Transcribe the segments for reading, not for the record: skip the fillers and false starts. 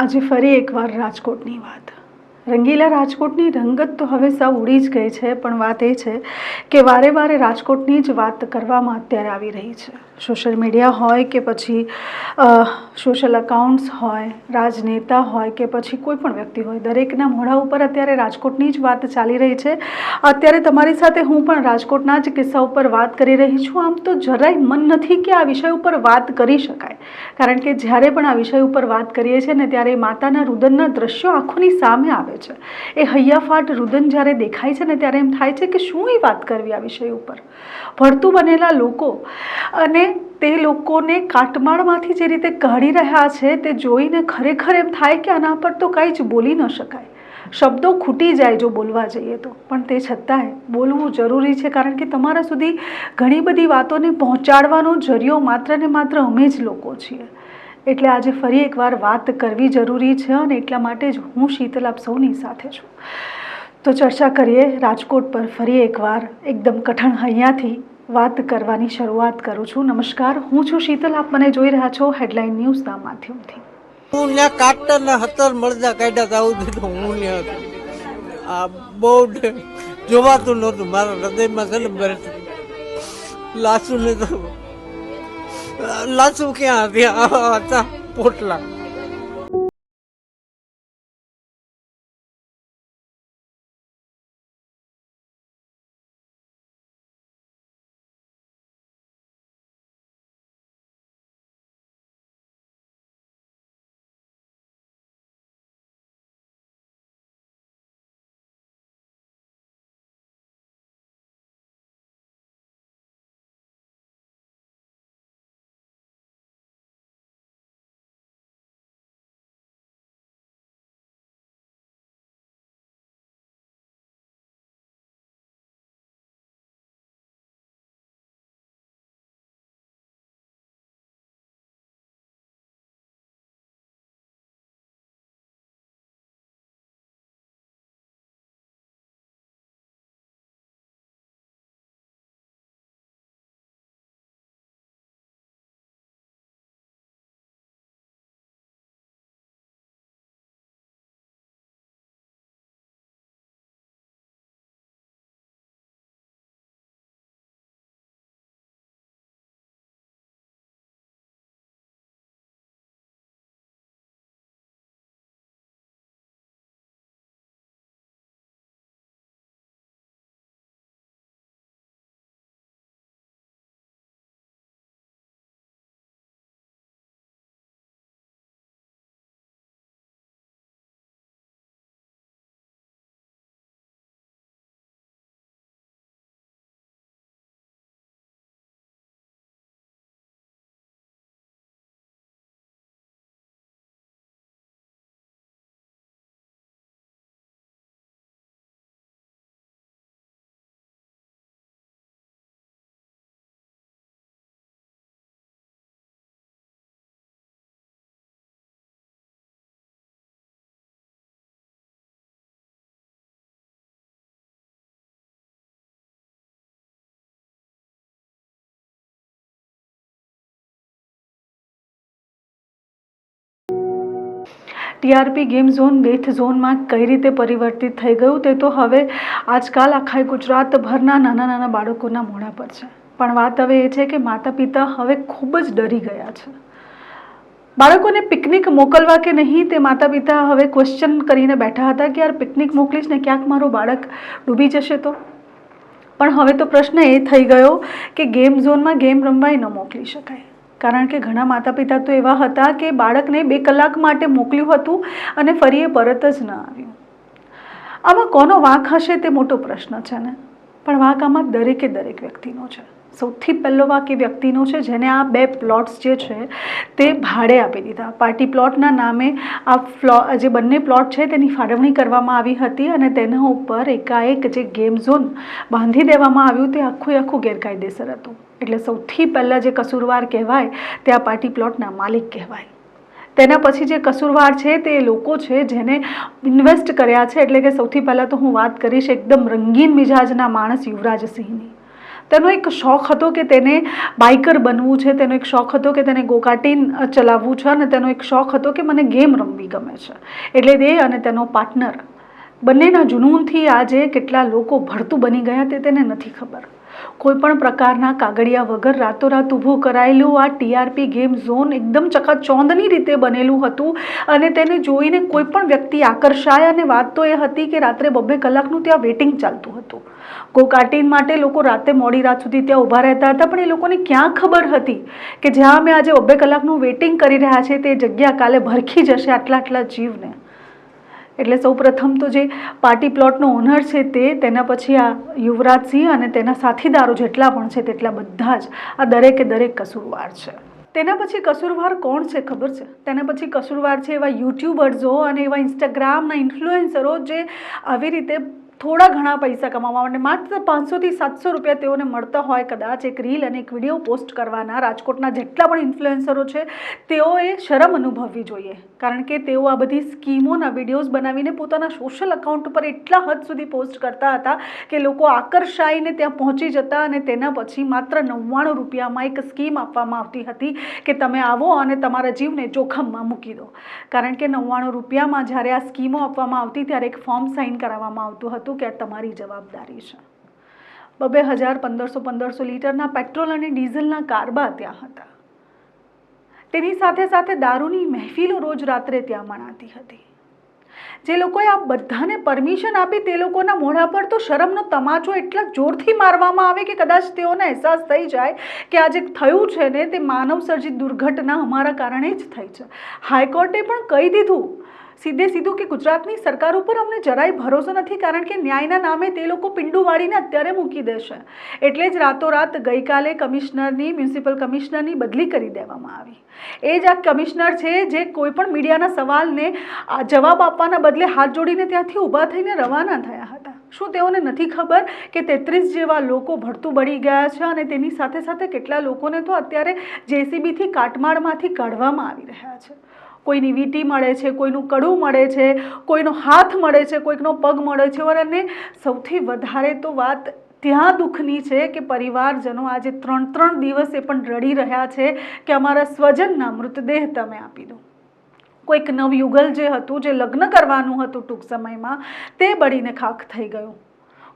આજે ફરી એકવાર રાજકોટની વાત. રંગીલા રાજકોટની રંગત તો હવે સાવ ઉડી જ ગઈ છે, પણ વાત એ છે કે વારે વારે રાજકોટની જ વાત કરવામાં અત્યારે આવી રહી છે. સોશિયલ મીડિયા હોય કે પછી સોશિયલ અકાઉન્ટ્સ હોય, રાજનેતા હોય કે પછી કોઈ પણ વ્યક્તિ હોય, દરેકના મોઢા ઉપર અત્યારે રાજકોટની જ વાત ચાલી રહી છે. અત્યારે તમારી સાથે હું પણ રાજકોટના જ કિસ્સા ઉપર વાત કરી રહી છું. આમ તો જરાય મન નથી કે આ વિષય ઉપર વાત કરી શકાય, કારણ કે જ્યારે પણ આ વિષય ઉપર વાત કરીએ છીએ ને ત્યારે માતાના રુદનના દ્રશ્યો આંખોની સામે આવે છે. એ હૈયાફાટ રુદન જ્યારે દેખાય છે ને ત્યારે એમ થાય છે કે શું એ વાત કરવી આ વિષય ઉપર. ભળતું બનેલા લોકો અને તે લોકોને કાટમાળમાંથી જે રીતે કાઢી રહ્યા છે તે જોઈને ખરેખર એમ થાય કે આના પર તો કાંઈ જ બોલી ન શકાય. શબ્દો ખૂટી જાય જો બોલવા જઈએ તો, પણ તે છતાંય બોલવું જરૂરી છે, કારણ કે તમારા સુધી ઘણી બધી વાતોને પહોંચાડવાનો જરિયો માત્ર ને માત્ર અમે જ લોકો છીએ. એટલે આજે ફરી એકવાર વાત કરવી જરૂરી છે અને એટલા માટે જ હું શીતલ આપ સૌની સાથે છું. તો ચર્ચા કરીએ રાજકોટ પર. ફરી એકવાર એકદમ કઠણ હૈયાથી વાત કરવાની શરૂઆત કરું છું. નમસ્કાર, હું છું શીતલ. આપ મને જોઈ રહ્યા છો હેડલાઇન ન્યૂઝના માધ્યમથી. હું ત્યાં કાટરના 17 મળદા કાઢ્યા આવું દીધું. હું ત્યાં આ બહુ જોવાતું નહોતું. મારા હૃદયમાં છે ને લાસુ ને તો લાસુ ક્યાં હતા પોટલા. ટીઆરપી ગેમ ઝોન ડેથ ઝોનમાં કઈ રીતે પરિવર્તિત થઈ ગયું તે તો હવે આજકાલ આખા ગુજરાતભરના નાના નાના બાળકોના મોઢા પર છે. પણ વાત હવે એ છે કે માતા પિતા હવે ખૂબ જ ડરી ગયા છે. બાળકોને પિકનિક મોકલવા કે નહીં તે માતા પિતા હવે ક્વેશ્ચન કરીને બેઠા હતા કે યાર પિકનિક મોકલીશ ને ક્યાંક મારું બાળક ડૂબી જશે તો. પણ હવે તો પ્રશ્ન એ થઈ ગયો કે ગેમ ઝોનમાં ગેમ રમવાય ન મોકલી શકાય, કારણ કે ઘણા માતા પિતા તો એવા હતા કે બાળકને 2 કલાક માટે મોકલ્યું હતું અને ફરી એ પરત જ ન આવ્યું. આમાં કોનો વાંક હશે તે મોટો પ્રશ્ન છે ને, પણ વાંક આમાં દરેક વ્યક્તિનો છે. સૌથી પહેલો વાંક એ વ્યક્તિનો છે જેને આ 2 પ્લોટ્સ જે છે તે ભાડે આપી દીધા. પાર્ટી પ્લોટના નામે આ જે બંને પ્લોટ છે તેની ફાળવણી કરવામાં આવી હતી અને તેના ઉપર એકાએક જે ગેમ ઝોન બાંધી દેવામાં આવ્યું તે આખું ગેરકાયદેસર હતું. એટલે સૌથી પહેલાં જે કસૂરવાર કહેવાય તે આ પાર્ટી પ્લોટના માલિક કહેવાય. તેના પછી જે કસૂરવાર છે તે લોકો છે જેને ઇન્વેસ્ટ કર્યા છે. એટલે કે સૌથી પહેલાં તો હું વાત કરીશ એકદમ રંગીન મિજાજના માણસ યુવરાજસિંહની. તેનો એક શોખ હતો કે તેને બાઇકર બનવું છે, તેનો એક શોખ હતો કે તેને ગોકાર્ટિન ચલાવવું છે, અને તેનો એક શોખ હતો કે મને ગેમ રમવી ગમે છે. એટલે તે અને તેનો પાર્ટનર બંનેના જુનૂનથી આજે કેટલા લોકો ભરતું બની ગયા તે તેને નથી ખબર. કોઈ પણ પ્રકારના કાગળિયા વગર રાતોરાત ઊભું કરાયેલું આ TRP ગેમ ઝોન એકદમ ચકાચોંધની રીતે બનેલું હતું, અને તેને જોઈને કોઈ પણ વ્યક્તિ આકર્ષાય. અને વાત તો એ હતી કે રાત્રે 2-2 કલાકનું ત્યાં વેઇટિંગ ચાલતું હતું. ગોકાર્ટિન માટે લોકો રાતે મોડી રાત સુધી ત્યાં ઊભા રહેતા હતા, પણ એ લોકોને ક્યાં ખબર હતી કે જ્યાં અમે આજે 2-2 કલાકનું વેઇટિંગ કરી રહ્યા છે તે જગ્યા કાલે ભરખી જશે આટલા જીવને. એટલે સૌપ્રથમ તો જે પાર્ટી પ્લોટનો ઓનર છે તેના પછી આ યુવરાજસિંહ અને તેના સાથીદારો જેટલા પણ છે તેટલા બધા જ આ દરેકે દરેક કસૂરવાર છે. તેના પછી કસૂરવાર કોણ છે ખબર છે? તેના પછી કસૂરવાર છે એવા યુટ્યુબર્સો અને એવા ઇન્સ્ટાગ્રામના ઇન્ફ્લુએન્સરો જે આવી રીતે થોડા ઘણા પૈસા કમાવા માટે માત્ર 500 થી 700 રૂપિયા તેઓને મળતા હોય કદાચ એક રીલ અને એક વિડીયો પોસ્ટ કરવાના. રાજકોટના જેટલા પણ ઇન્ફ્લુએન્સરો છે તેઓએ શરમ અનુભવવી જોઈએ, કારણ કે તેઓ આ બધી સ્કીમોના વિડીયોઝ બનાવીને પોતાના સોશિયલ અકાઉન્ટ પર એટલા હદ સુધી પોસ્ટ કરતા હતા કે લોકો આકર્ષાઈને ત્યાં પહોંચી જતા, અને તેના પછી માત્ર 99 રૂપિયામાં એક સ્કીમ આપવામાં આવતી હતી કે તમે આવો અને તમારા જીવને જોખમમાં મૂકી દો. કારણ કે 99 રૂપિયામાં જ્યારે આ સ્કીમો આપવામાં આવતી ત્યારે એક ફોર્મ સાઇન કરાવવામાં આવતું હતું કે આ તમારી જવાબદારી છે. 2,000, 1,500 લીટરના પેટ્રોલ અને ડીઝલના કારબા ત્યાં હતા. તેની સાથે સાથે દારૂની મહેફિલો રોજ રાત્રે ત્યાં મનાતી હતી. જે લોકોએ આ બધાને પરમિશન આપી તે લોકોના મોઢા પર તો શરમનો તમાચો એટલા જોરથી મારવામાં આવે કે કદાચ તેઓને અહેસાસ થઈ જાય કે આ જે થયું છે ને તે માનવ સર્જિત દુર્ઘટના અમારા કારણે જ થઈ છે. હાઈકોર્ટે પણ કહી દીધું સીધું કે ગુજરાતની સરકાર ઉપર અમને જરાય ભરોસો નથી, કારણ કે ન્યાયના નામે તે લોકો પિંડું વાળીને અત્યારે મૂકી દેશે. એટલે જ રાતોરાત ગઈકાલે મ્યુનિસિપલ કમિશનરની બદલી કરી દેવામાં આવી. એ જ આ કમિશનર છે જે કોઈ પણ મીડિયાના સવાલને જવાબ આપવાના બદલે હાથ જોડીને ત્યાંથી ઊભા થઈને રવાના થયા હતા. શું તેઓને નથી ખબર કે 33 જેવા લોકો ભરતું બળી ગયા છે, અને તેની સાથે સાથે કેટલા લોકોને તો અત્યારે JCBથી કાટમાળમાંથી કાઢવામાં આવી રહ્યા છે. કોઈની વીંટી મળે છે, કોઈનું કડું મળે છે, કોઈનો હાથ મળે છે, કોઈકનો પગ મળે છે. અને સૌથી વધારે તો વાત ત્યાં દુઃખની છે કે પરિવારજનો આજે 3 દિવસે પણ રડી રહ્યા છે કે અમારા સ્વજનના મૃતદેહ તમે આપી દો. કોઈક નવયુગલ જે હતું, જે લગ્ન કરવાનું હતું ટૂંક સમયમાં, તે બળીને ખાખ થઈ ગયું.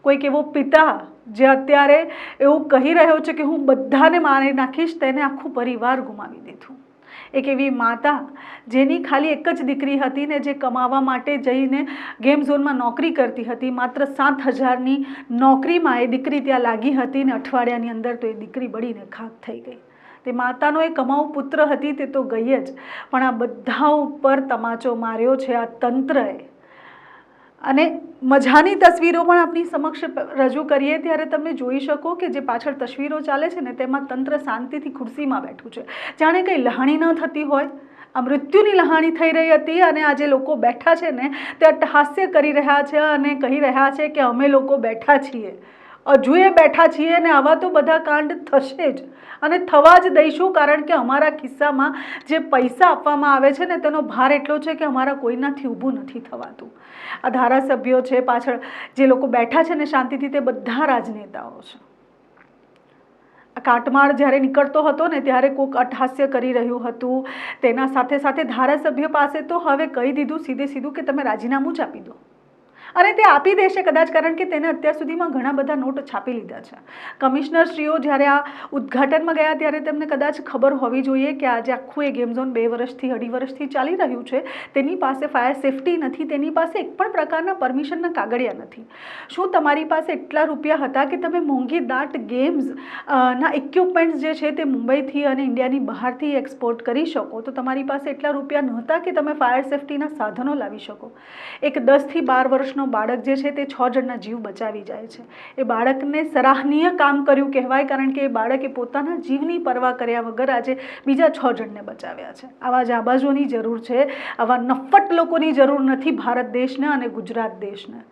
કોઈક એવો પિતા જે અત્યારે એવું કહી રહ્યો છે કે હું બધાને મારી નાખીશ, તેને આખું પરિવાર ગુમાવી દીધું. એક એવી માતા જેની ખાલી એક જ દીકરી હતી ને જે કમાવા માટે જઈને ગેમ ઝોનમાં નોકરી કરતી હતી. માત્ર 7,000ની નોકરીમાં એ દીકરી ત્યાં લાગી હતી ને અઠવાડિયાની અંદર તો એ દીકરી બળીને ખાખ થઈ ગઈ. તે માતાનો એ કમાઉ પુત્ર હતી તે તો ગઈ જ, પણ આ બધા ઉપર તમાચો માર્યો છે આ તંત્રએ. અને મજાની તસવીરો પણ આપણી સમક્ષ રજૂ કરીએ ત્યારે તમે જોઈ શકો કે જે પાછળ તસવીરો ચાલે છે ને તેમાં તંત્ર શાંતિથી ખુરશીમાં બેઠું છે, જાણે કંઈ લહાણી ન થતી હોય. આ મૃત્યુની લહાણી થઈ રહી હતી, અને આ જે લોકો બેઠા છે ને તે અટ્ટહાસ્ય કરી રહ્યા છે અને કહી રહ્યા છે કે અમે લોકો બેઠા છીએ, હજુએ બેઠા છીએ, અને આવા તો બધા કાંડ થશે જ અને થવા જ દઈશું, કારણ કે અમારા ખિસ્સામાં જે પૈસા આપવામાં આવે છે ને તેનો ભાર એટલો છે કે અમારા કોઈનાથી ઊભું નથી થવાતું. આ ધારાસભ્યો છે, પાછળ જે લોકો બેઠા છે ને શાંતિથી, તે બધા રાજનેતાઓ છે. આ કાટમાળ જ્યારે નીકળતો હતો ને ત્યારે કોઈક અટ્ટહાસ્ય કરી રહ્યું હતું. તેના સાથે સાથે ધારાસભ્ય પાસે તો હવે કહી દીધું સીધું કે તમે રાજીનામું જ આપી દો, અને તે આપી દેશે કદાચ, કારણ કે તેને અત્યાર સુધીમાં ઘણા બધા નોટ છાપી લીધા છે. કમિશનરશ્રીઓ જ્યારે આ ઉદ્ઘાટનમાં ગયા ત્યારે તેમને કદાચ ખબર હોવી જોઈએ કે આજે આખું એ ગેમ ઝોન 2 વર્ષથી 2.5 વર્ષથી ચાલી રહ્યું છે. તેની પાસે ફાયર સેફટી નથી, તેની પાસે એક પણ પ્રકારના પરમિશનના કાગળિયા નથી. શું તમારી પાસે એટલા રૂપિયા હતા કે તમે મોંઘી દાટ ગેમ્સ ના ઇક્વિપમેન્ટ્સ જે છે તે મુંબઈથી અને ઇન્ડિયાની બહારથી એક્સપોર્ટ કરી શકો? તો તમારી પાસે એટલા રૂપિયા નહોતા કે તમે ફાયર સેફટીના સાધનો લાવી શકો? એક 10 થી 12 વર્ષનો બાળક જે છે તે 6 જણના જીવ બચાવી જાય છે. એ બાળકને સરાહનીય કામ કર્યું કહેવાય, કારણ કે એ બાળકે પોતાના જીવની પરવા કર્યા વગર આજે બીજા 6 જણને બચાવ્યા છે. આવા જાબાજોની જરૂર છે, આવા નફ્ફટ લોકોની જરૂર નથી ભારત દેશને અને ગુજરાત દેશને.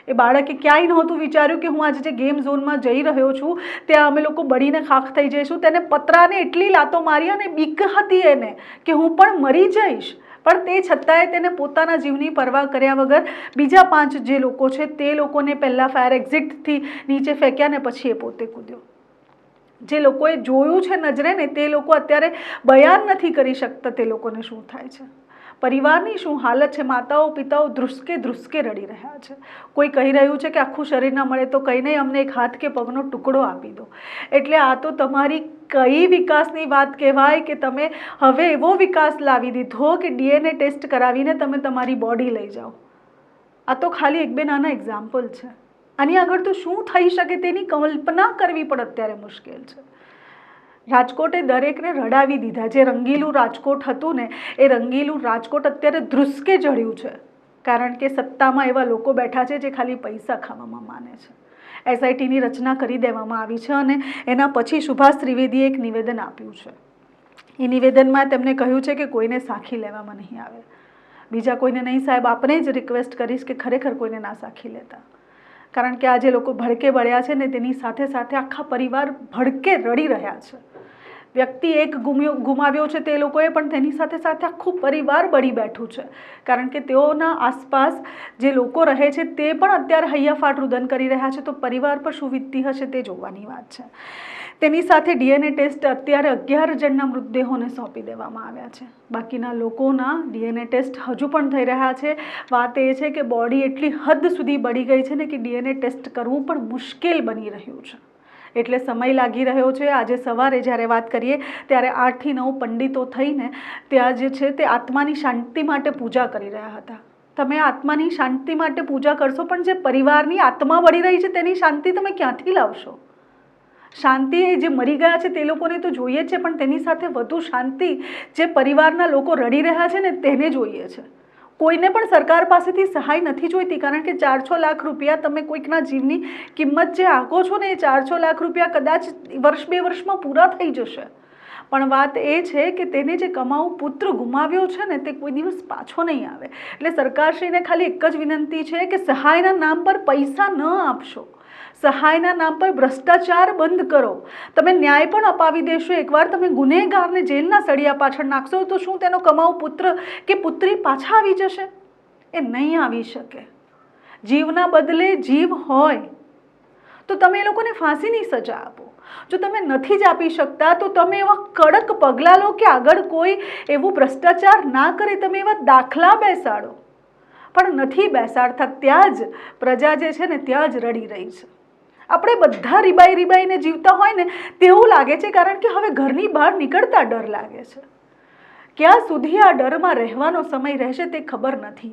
એ બાળકે ક્યાંય નહોતું વિચાર્યું કે હું આજે જે ગેમ ઝોનમાં જઈ રહ્યો છું ત્યાં અમે લોકો બળીને ખાખ થઈ જઈશું. તેને પતરાને એટલી લાતો મારી અને બીક હતી એને કે હું પણ મરી જઈશ, પણ તે છતાંય તેને પોતાના જીવની પરવા કર્યા વગર બીજા 5 જે લોકો છે તે લોકોને પહેલાં ફાયર એક્ઝિટથી નીચે ફેંક્યા ને પછી એ પોતે કૂદ્યો. જે લોકોએ જોયું છે નજરે ને તે લોકો અત્યારે બયાન નથી કરી શકતા તે લોકોને શું થાય છે, પરિવારની શું હાલત છે. માતાઓ પિતાઓ ધ્રુસકે ધ્રુસકે રડી રહ્યા છે. કોઈ કહી રહ્યું છે કે આખું શરીર ન મળે તો કંઈ નહીં, અમને એક હાથ કે પગનો ટુકડો આપી દો. એટલે આ તો તમારી કઈ વિકાસની વાત કહેવાય કે તમે હવે એવો વિકાસ લાવી દીધો કે DNA ટેસ્ટ કરાવીને તમે તમારી બોડી લઈ જાઓ. આ તો ખાલી એક બે નાના એક્ઝામ્પલ છે. આની આગળ તો શું થઈ શકે તેની કલ્પના કરવી પણ અત્યારે મુશ્કેલ છે. રાજકોટે દરેકને રડાવી દીધા. જે રંગીલું રાજકોટ હતું ને એ રંગીલું રાજકોટ અત્યારે ધ્રુસકે ચડ્યું છે, કારણ કે સત્તામાં એવા લોકો બેઠા છે જે ખાલી પૈસા ખાવામાં માને છે. SITની રચના કરી દેવામાં આવી છે અને એના પછી સુભાષ ત્રિવેદીએ એક નિવેદન આપ્યું છે. એ નિવેદનમાં તેમણે કહ્યું છે કે કોઈને સાખી લેવામાં નહીં આવે, બીજા કોઈને નહીં. સાહેબ, આપને જ રિક્વેસ્ટ કરીશ કે ખરેખર કોઈને ના સાખી લેતા, કારણ કે આ જે લોકો ભડકે બળ્યા છે ને તેની સાથે સાથે આખા પરિવાર ભડકે રડી રહ્યા છે. વ્યક્તિ એક ગુમાવ્યો છે તે લોકોએ, પણ તેની સાથે સાથે આખું પરિવાર બળી બેઠું છે, કારણ કે તેઓના આસપાસ જે લોકો રહે છે તે પણ અત્યારે હૈયાફાટ રુદન કરી રહ્યા છે. તો પરિવાર પર શું વીતતી હશે તે જોવાની વાત છે. તેની સાથે DNA ટેસ્ટ અત્યારે 11 જણના મૃતદેહોને સોંપી દેવામાં આવ્યા છે. બાકીના લોકોના DNA ટેસ્ટ હજુ પણ થઈ રહ્યા છે. વાત એ છે કે બોડી એટલી હદ સુધી બળી ગઈ છે ને કે DNA ટેસ્ટ કરવું પણ મુશ્કેલ બની રહ્યું છે. એટલે સમય લાગી રહ્યો છે. આજે સવારે જ્યારે વાત કરીએ ત્યારે 8 થી 9 પંડિતો થઈને ત્યાં જે છે તે આત્માની શાંતિ માટે પૂજા કરી રહ્યા હતા. તમે આત્માની શાંતિ માટે પૂજા કરશો, પણ જે પરિવારની આત્મા બળી રહી છે તેની શાંતિ તમે ક્યાંથી લાવશો? શાંતિ એ જે મરી ગયા છે તે લોકોને તો જોઈએ છે, પણ તેની સાથે વધુ શાંતિ જે પરિવારના લોકો રડી રહ્યા છે ને તેને જોઈએ છે. કોઈને પણ સરકાર પાસેથી સહાય નથી જોઈતી, કારણ કે 4-6 લાખ રૂપિયા તમે કોઈકના જીવની કિંમત જે આંકો છો ને એ 4-6 લાખ રૂપિયા કદાચ વર્ષ-2 વર્ષમાં પૂરા થઈ જશે. પણ વાત એ છે કે તેને જે કમાવું પુત્ર ગુમાવ્યો છે ને તે કોઈ દિવસ પાછો નહીં આવે. એટલે સરકારશ્રીને ખાલી એક જ વિનંતી છે કે સહાયના નામ પર પૈસા ન આપશો, સહાયના નામ પર ભ્રષ્ટાચાર બંધ કરો. તમે ન્યાય પણ અપાવી દેશો, એકવાર તમે ગુનેગારને જેલના સળિયા પાછળ નાખશો તો શું તેનો કમાવું પુત્ર કે પુત્રી પાછા આવી જશે? એ નહીં આવી શકે. જીવના બદલે જીવ હોય તો તમે એ લોકોને ફાંસીની સજા આપો. જો તમે નથી જ આપી શકતા તો તમે એવા કડક પગલાં લો કે આગળ કોઈ એવું ભ્રષ્ટાચાર ના કરે. તમે એવા દાખલા બેસાડો, પણ નથી બેસાડતા. ત્યાં જ પ્રજા જે છે ને ત્યાં જ રડી રહી છે. આપણે બધા રીબાઈને જીવતા હોય ને તેવું લાગે છે, કારણ કે હવે ઘરની બહાર નીકળતા ડર લાગે છે. ક્યાં સુધી આ ડરમાં રહેવાનો સમય રહેશે તે ખબર નથી.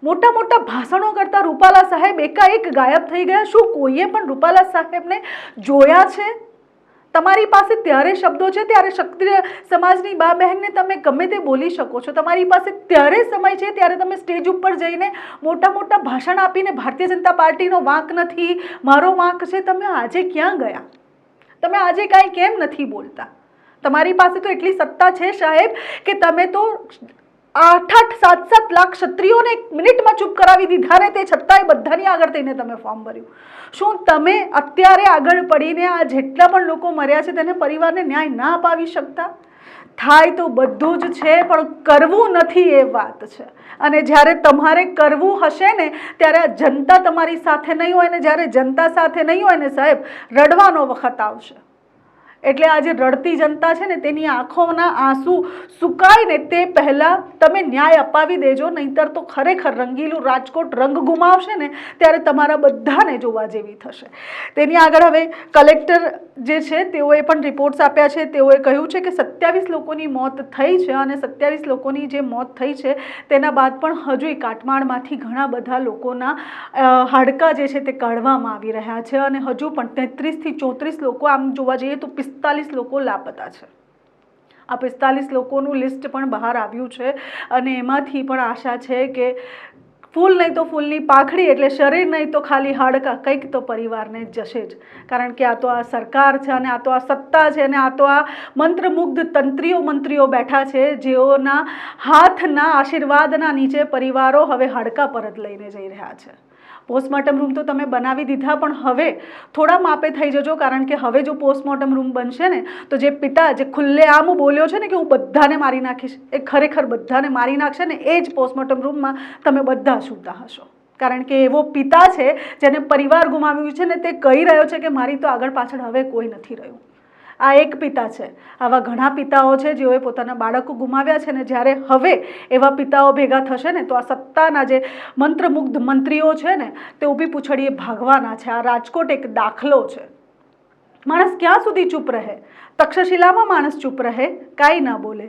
મોટા મોટા ભાષણો કરતા રૂપાલા સાહેબ એકાએક ગાયબ થઈ ગયા. શું કોઈએ પણ રૂપાલા સાહેબને જોયા છે? તમારી પાસે ત્યારે શબ્દો છે, ત્યારે ક્ષત્રિય સમાજની બા બહેનને તમે ગમે તે બોલી શકો છો. તમારી પાસે ત્યારે સમય છે ત્યારે તમે સ્ટેજ ઉપર જઈને મોટા મોટા ભાષણ આપીને ભારતીય જનતા પાર્ટીનો વાંક નથી, મારો વાંક છે. તમે આજે ક્યાં ગયા? તમે આજે કાંઈ કેમ નથી બોલતા? તમારી પાસે તો એટલી સત્તા છે સાહેબ કે તમે તો 8-8, 7-7 લાખ ક્ષત્રિયોને 1 મિનિટમાં ચૂપ કરાવી દીધા ને તે છતાંય બધાની આગળ થઈને તમે ફોર્મ ભર્યું. શું તમે અત્યારે આગળ પડીને આ જેટલા પણ લોકો મર્યા છે તેને પરિવારને ન્યાય ના અપાવી શકતા? થાય તો બધું જ છે, પણ કરવું નથી એ વાત છે. અને જ્યારે તમારે કરવું હશે ને ત્યારે જનતા તમારી સાથે નહીં હોય, ને જ્યારે જનતા સાથે નહીં હોય ને સાહેબ રડવાનો વખત આવશે. એટલે આજે રડતી જનતા છે ને તેની આંખોના આંસુ સુકાય ને તે પહેલાં તમે ન્યાય અપાવી દેજો, નહીંતર તો ખરેખર રંગીલું રાજકોટ રંગ ગુમાવશે ને ત્યારે તમારા બધાને જોવા જેવી થશે. તેની આગળ હવે કલેક્ટર જે છે તેઓએ પણ રિપોર્ટ્સ આપ્યા છે. તેઓએ કહ્યું છે કે 27 લોકોની મોત થઈ છે અને 27 લોકોની જે મોત થઈ છે તેના બાદ પણ હજુ કાટમાળમાંથી ઘણા બધા લોકોના હાડકાં જે છે તે કાઢવામાં આવી રહ્યા છે અને હજુ પણ 33 થી 34 લોકો, આમ જોવા જઈએ તો 45 લોકો લાપતા છે. આ 45 લોકોનું લિસ્ટ પણ બહાર આવ્યું છે અને એમાંથી પણ આશા છે કે ફૂલ નહીં તો ફૂલની પાંખડી, એટલે શરીર નહીં તો ખાલી હાડકાં કંઈક તો પરિવારને જશે જ. કારણ કે આ તો આ સરકાર છે અને આ તો આ સત્તા છે અને આ તો આ મંત્રમુગ્ધ મંત્રીઓ બેઠા છે જેઓના હાથના આશીર્વાદના નીચે પરિવારો હવે હાડકાં પરત લઈને જઈ રહ્યા છે. પોસ્ટમોર્ટમ રૂમ તો તમે બનાવી દીધા, પણ હવે થોડા માપે થઈ જજો, કારણ કે હવે જો પોસ્ટમોર્ટમ રૂમ બનશે ને તો જે પિતા જે ખુલ્લેઆમ બોલ્યો છે ને કે હું બધાને મારી નાખીશ, એ ખરેખર બધાને મારી નાખશે ને એ જ પોસ્ટમોર્ટમ રૂમમાં તમે બધા સૂતા હશો. કારણ કે એવો પિતા છે જેને પરિવાર ગુમાવ્યું છે ને તે કહી રહ્યો છે કે મારી તો આગળ પાછળ હવે કોઈ નથી રહ્યું. આ એક પિતા છે. આવા ઘણા પિતાઓ છે જેઓએ પોતાના બાળકો ગુમાવ્યા છે ને જ્યારે હવે એવા પિતાઓ ભેગા થશે ને તો આ સત્તાના જે મંત્રમુગ્ધ મંત્રીઓ છે ને તે ઊભી પૂંછડીએ ભાગવાના છે. આ રાજકોટ એક દાખલો છે. માણસ ક્યાં સુધી ચૂપ રહે? તક્ષશિલામાં માણસ ચૂપ રહે, કાંઈ ના બોલે.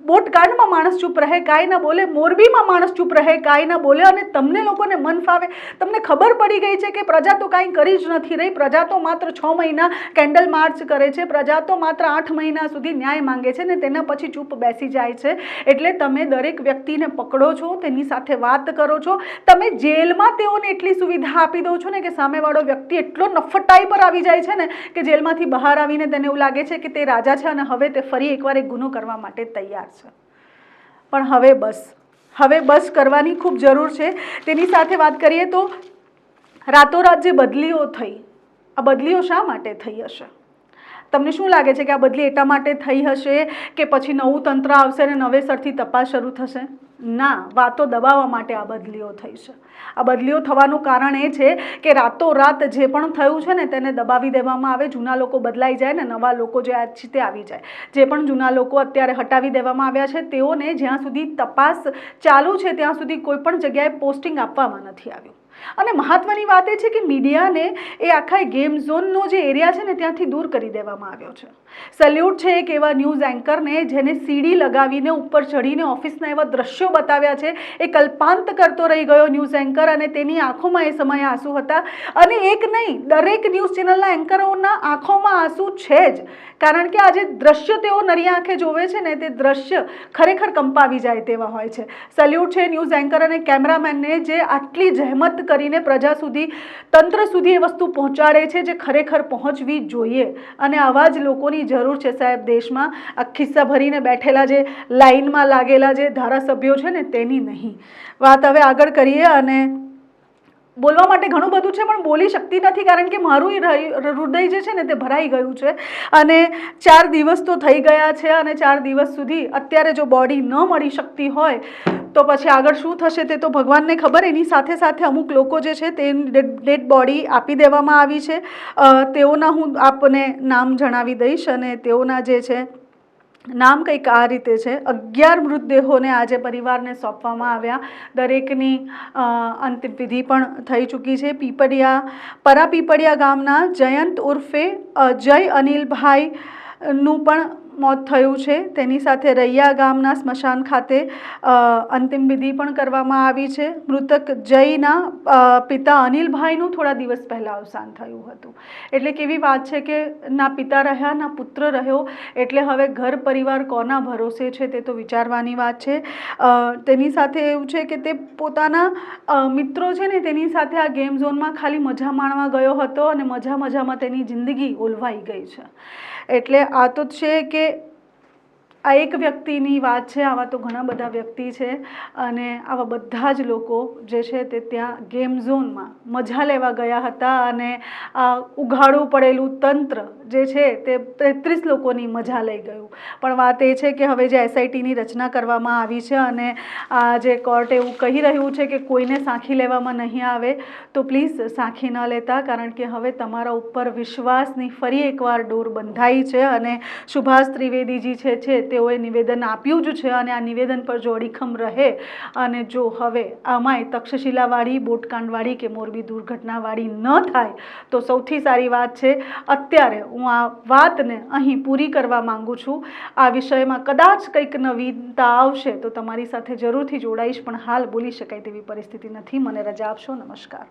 બોટકાંડમાં માણસ ચૂપ રહે, કાંઈ ના બોલે. મોરબીમાં માણસ ચૂપ રહે, કાંઈ ના બોલે. અને તમને લોકોને મન ફાવે, તમને ખબર પડી ગઈ છે કે પ્રજા તો કાંઈ કરી જ નથી રહી. પ્રજા તો માત્ર 6 મહિના કેન્ડલ માર્ચ કરે છે. પ્રજા તો માત્ર 8 મહિના સુધી ન્યાય માંગે છે ને તેના પછી ચૂપ બેસી જાય છે. એટલે તમે દરેક વ્યક્તિને પકડો છો, તેની સાથે વાત કરો છો. તમે જેલમાં તેઓને એટલી સુવિધા આપી દો છો ને કે સામેવાળો વ્યક્તિ એટલો નફટાઈ પર આવી જાય છે ને કે જેલમાંથી બહાર આવીને તેને એવું લાગે છે કે તે રાજા છે અને હવે તે ફરી એકવાર એક ગુનો કરવા માટે તૈયાર છે. પણ હવે બસ કરવાની ખૂબ જરૂર છે. તેની સાથે વાત કરીએ તો રાતોરાત જે બદલીઓ થઈ, આ બદલીઓ શા માટે થઈ હશે? તમને શું લાગે છે કે આ બદલી એટલા માટે થઈ હશે કે પછી નવું તંત્ર આવશે અને નવેસરથી તપાસ શરૂ થશે? ના, વાતો દબાવવા માટે આ બદલીઓ થઈ છે. આ બદલીઓ થવાનું કારણ એ છે કે રાતોરાત જે પણ થયું છે ને તેને દબાવી દેવામાં આવે. જૂના લોકો બદલાઈ જાય ને નવા લોકો જે છે તે આવી જાય. જે પણ જૂના લોકો અત્યારે હટાવી દેવામાં આવ્યા છે તેઓને જ્યાં સુધી તપાસ ચાલુ છે ત્યાં સુધી કોઈ પણ જગ્યાએ પોસ્ટિંગ આપવામાં નથી આવ્યું. અને મહત્વની વાત એ છે કે મીડિયાને એ આખા ગેમ ઝોનનો જે એરિયા છે ને ત્યાંથી દૂર કરી દેવામાં આવ્યો છે. સેલ્યુટ છે એક એવા ન્યૂઝ એન્કરને જેને સીડી લગાવીને ઉપર ચડીને ઓફિસના એવા દ્રશ્યો બતાવ્યા છે. એ કલ્પાંત કરતો રહી ગયો ન્યૂઝ એન્કર અને તેની આંખોમાં એ સમયે આંસુ હતા. અને એક નહીં, દરેક ન્યૂઝ ચેનલના એન્કરોના આંખોમાં આંસુ છે જ. કારણ કે આ જે દ્રશ્ય તેઓ નરી આંખે જોવે છે ને તે દ્રશ્ય ખરેખર કંપાવી જાય તેવા હોય છે. સેલ્યુટ છે ન્યૂઝ એન્કર અને કેમેરામેનને જે આટલી જહેમત કરીને પ્રજા સુધી, તંત્ર સુધી એ વસ્તુ પહોંચાડે છે જે ખરેખર પહોંચવી જોઈએ. અને આવા જ લોકોની જરૂર છે સાહેબ દેશમાં. આ ખિસ્સા ભરીને બેઠેલા જે લાઇનમાં લાગેલા જે ધારાસભ્યો છે ને તેની નહીં. વાત હવે આગળ કરીએ. અને બોલવા માટે ઘણું બધું છે પણ બોલી શકતી નથી કારણ કે મારું હૃદય જે છે ને તે ભરાઈ ગયું છે. અને 4 દિવસ તો થઈ ગયા છે અને 4 દિવસ સુધી અત્યારે જો બોડી ન મળી શકતી હોય તો પછી આગળ શું થશે તે તો ભગવાનને ખબર. એની સાથે સાથે અમુક લોકો જે છે તે ડેડ બોડી આપી દેવામાં આવી છે. તેઓના હું આપને નામ જણાવી દઈશ અને તેઓના જે છે નામ કંઈક આ રીતે છે. 11 મૃતદેહોને આજે પરિવારને સોંપવામાં આવ્યા. દરેકની અંતિમ વિધિ પણ થઈ ચૂકી છે. પરાપીપળિયા ગામના જયંત ઉર્ફે જય અનિલભાઈ નું પણ મોત થયું છે. તેની સાથે રૈયા ગામના સ્મશાન ખાતે અંતિમ વિધિ પણ કરવામાં આવી છે. મૃતક જયના પિતા અનિલભાઈનું થોડા દિવસ પહેલાં અવસાન થયું હતું. એટલે કેવી વાત છે કે ના પિતા રહ્યા ના પુત્ર રહ્યો. એટલે હવે ઘર પરિવાર કોના ભરોસે છે તે તો વિચારવાની વાત છે. તેની સાથે એવું છે કે તે પોતાના મિત્રો છે ને તેની સાથે આ ગેમ ઝોનમાં ખાલી મજા માણવા ગયો હતો અને મજામાં તેની જિંદગી ઓલવાઈ ગઈ છે. એટલે આ તો છે કે આ એક વ્યક્તિની વાત છે. આવા તો ઘણા બધા વ્યક્તિ છે અને આવા બધા જ લોકો જે છે તે ત્યાં ગેમ ઝોનમાં મજા લેવા ગયા હતા અને આ ઉઘાડું પડેલું તંત્ર જે છે તે 33 લોકોની મજા લઈ ગયું. પણ વાત એ છે કે હવે જે SITની રચના કરવામાં આવી છે અને આ જે કોર્ટ એવું કહી રહ્યું છે કે કોઈને સાંખી લેવામાં નહીં આવે તો પ્લીઝ સાંખી ન લેતા. કારણ કે હવે તમારા ઉપર વિશ્વાસની ફરી એકવાર ડોર બંધાઈ છે અને સુભાષ ત્રિવેદીજી છે તેઓએ નિવેદન આપ્યું જ છે અને આ નિવેદન પર જો અડીખમ રહે અને જો હવે આમાંય તક્ષશિલાવાળી, બોટકાંડવાળી કે મોરબી દુર્ઘટનાવાળી ન થાય તો સૌથી સારી વાત છે. અત્યારે હું આ વાતને અહીં પૂરી કરવા માંગુ છું. આ વિષયમાં કદાચ કંઈક નવીનતા આવશે તો તમારી સાથે જરૂરથી જોડાઈશ પણ હાલ બોલી શકાય તેવી પરિસ્થિતિ નથી. મને રજા આપશો. નમસ્કાર.